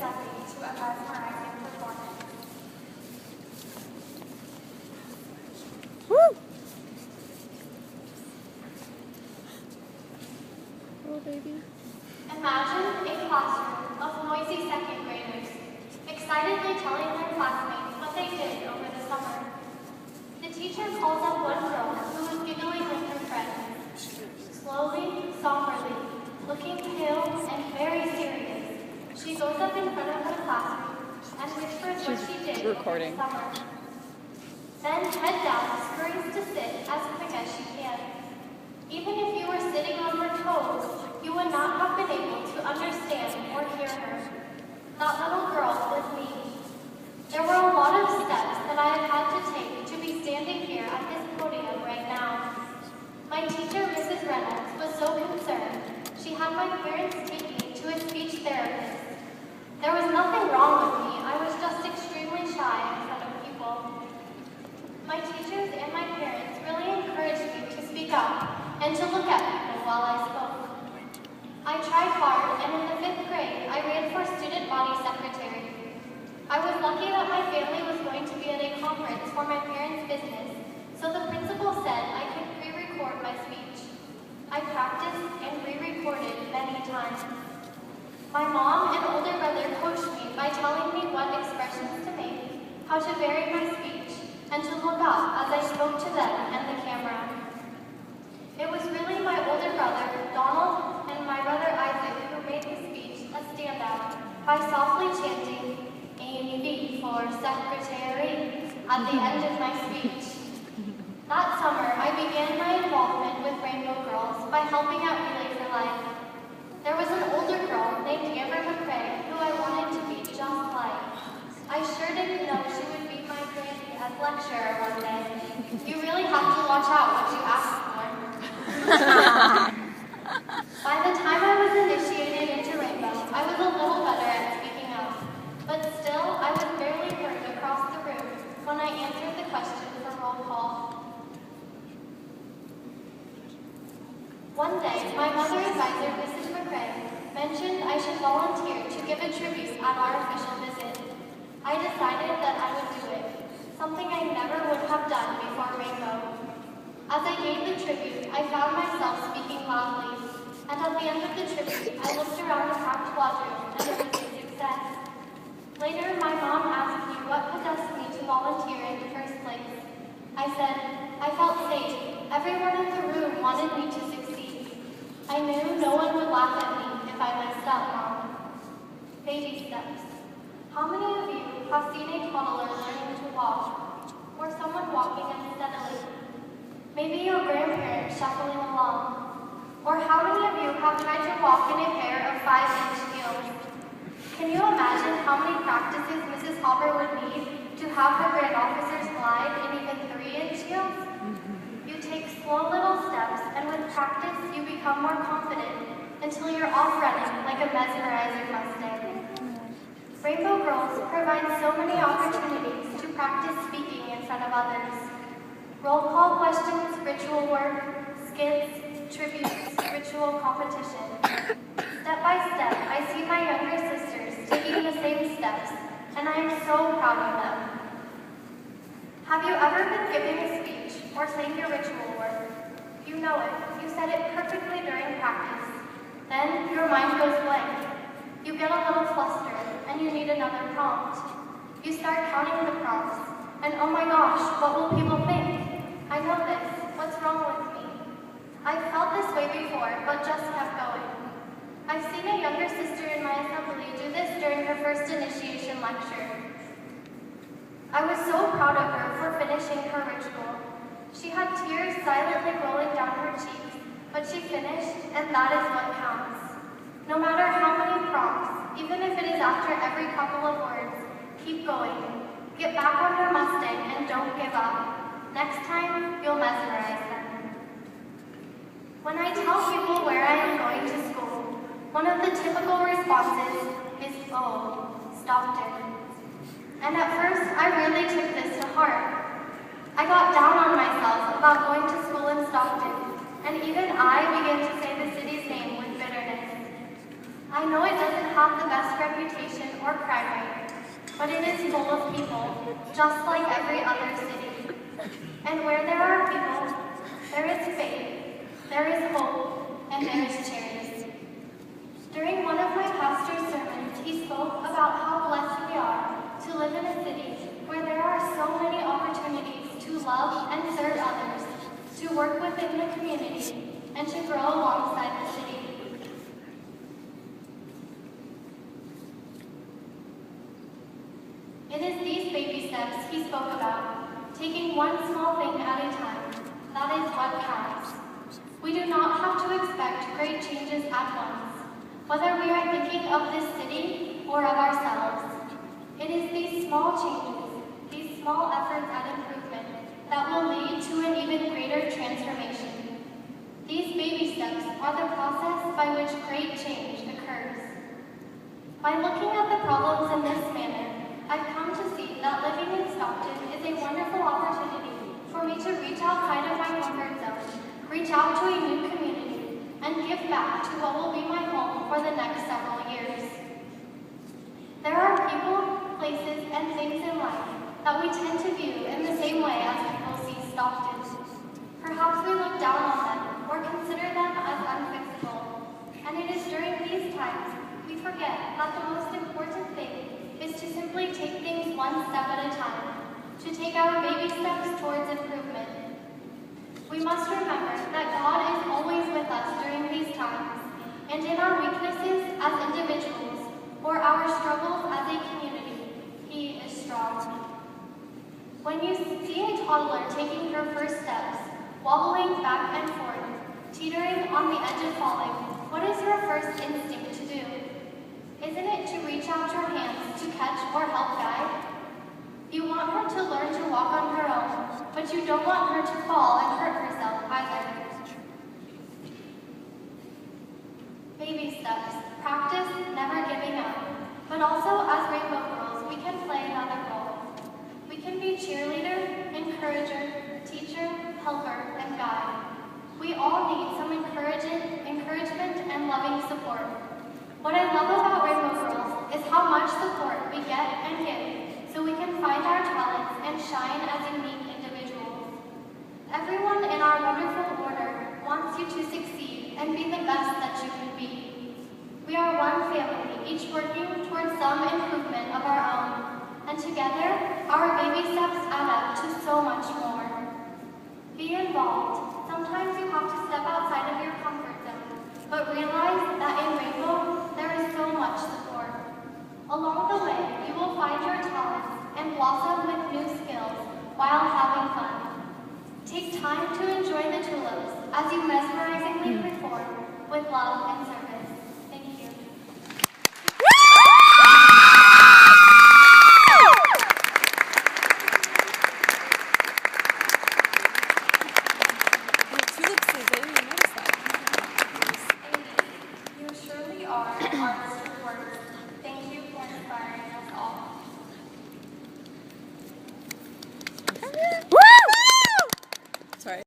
stepping to a mesmerizing performance. Woo! Oh, baby. Imagine a classroom of noisy second graders, excitedly telling their classmates what they did over the summer. The teacher calls up one girl who was giggling with her friends. Slowly, somberly, looking pale and very serious, she goes up in front of the classroom and whispers what she did over the summer. Then, head down, scurries to sit as quick as she can. Even if you were sitting on her toes, you would not have been able to understand or hear her. That little girl was me. There were a lot of steps that I have had to take to be standing here at this podium right now. My teacher, Mrs. Reynolds, was so concerned, she had my parents take me to a speech therapist. There was nothing wrong with me, I was just extremely shy in front of people. My teachers and my parents really encouraged me to speak up and to look at people while I spoke. I tried hard, and in the 5th grade, I ran for student body secretary. I was lucky that my family was going to be at a conference for my parents' business, so the principal said I could pre-record my speech. I practiced and re-recorded many times. My mom and older brother coached me by telling me what expressions to make, how to vary my speech, and to look up as I spoke to them and the camera. It was really my older brother, Donald, and my brother Isaac who made the speech a standout by softly chanting, "AV for secretary," at the end of my speech. That summer, I began my involvement with Rainbow Girls by helping out Relay for Life. There was an older girl named Amber McRae who I wanted to be just like. I sure didn't know she would be my granny as lecturer one day. You really have to watch out what you ask for. By the time I was initiated into Rainbow, I was a little better at speaking up, but still I was barely heard across the room when I answered the question for roll call. One day, my mother advisor, Mrs. McRae, mentioned I should volunteer to give a tribute at our official visit. I decided that I would do it, something I never would have done before Rainbow. As I gave the tribute, I found myself speaking loudly, and at the end of the tribute, I looked around the packed quadroom and it was a success. Later, my mom asked me what possessed me to volunteer in the first place. I said, I felt safe. Everyone in the room wanted me to succeed. I knew no one would laugh at me if I messed up, Mom. Baby steps. How many of you have seen a toddler learning to walk, or someone walking unsteadily? Maybe your grandparents shuffling along. Or how many of you have tried to walk in a pair of 5-inch heels? Can you imagine how many practices Mrs. Hopper would need to have her grand officers glide in even 3-inch heels? You take slow little steps, and with practice you become more confident until you're off running like a mesmerizing Mustang. Rainbow Girls provide so many opportunities to practice speaking in front of others. Roll call questions, ritual work, skits, tributes, ritual competition. Step by step, I see my younger sisters taking the same steps, and I am so proud of them. Have you ever been giving a speech or saying your ritual work? You know it. You said it perfectly during practice. Then your mind goes blank. You get a little flustered, and you need another prompt. You start counting the prompts, and oh my gosh, what will people think? I know this. What's wrong with me? I've felt this way before, but just kept going. I've seen a younger sister in my assembly do this during her first initiation lecture. I was so proud of her for finishing her ritual. She had tears silently rolling down her cheeks, but she finished, and that is what counts. No matter how many prompts, even if it is after every couple of words, keep going. Get back on your Mustang and don't give up. Next time, you'll mesmerize them. When I tell people where I am going to school, one of the typical responses is, "Oh, Stockton." And at first, I really took this to heart. I got down on myself about going to school in Stockton, and even I began to say the city's name with bitterness. I know it doesn't have the best reputation or crime rate, but it is full of people, just like every other city. And where there are people, there is faith, there is hope, and there is charity. During one of my pastor's sermons, he spoke about how blessed we are to live in a city where there are so many opportunities to love and serve others, to work within the community, and to grow alongside the city. It is these baby steps he spoke about, taking one small thing at a time. That is what counts. We do not have to expect great changes at once, whether we are thinking of this city or of ourselves. It is these small changes, these small efforts at improvement, that will lead to an even greater transformation. These baby steps are the process by which great change occurs. By looking at the problems in this manner, I've come to see that living in Stockton is a wonderful opportunity for me to reach outside of my comfort zone, reach out to a new community, and give back to what will be my home for the next several years. There are people, places, and things in life that we tend to view in the same way as people see Stockton. Perhaps we look down on them or consider them as unfixable. And it is during these times we forget that the most important thing is to simply take things one step at a time, to take our baby steps towards improvement. We must remember that God is always with us during these times, and in our weaknesses as individuals, or our struggles as a community, He is strong. When you see a toddler taking her first steps, wobbling back and forth, teetering on the edge of falling, what is your first instinct to do? Isn't it to reach out your hands to catch or help guide? You want her to learn to walk on her own, but you don't want her to fall and hurt herself either. Baby steps, practice never giving up, but also as Rainbow Girls, we can play another role. We can be cheerleader, encourager, teacher, helper, and guide. We all need some encouragement and loving support. What I love about Rainbow Girls is how much support we get and give, so we can find our talents and shine as unique individuals. Everyone in our wonderful order wants you to succeed and be the best that you can be. We are one family, each working towards some improvement of our own, and together, our baby steps add up to so much more. Be involved. Sometimes you have to step outside of your comfort zone, but realize that in Rainbow, there is so much support. Along the way, you will find your talents and blossom with new skills while having fun. Take time to enjoy the tulips as you mesmerizingly perform with love and service. Thank you. You surely are artist of words. Thank you for inspiring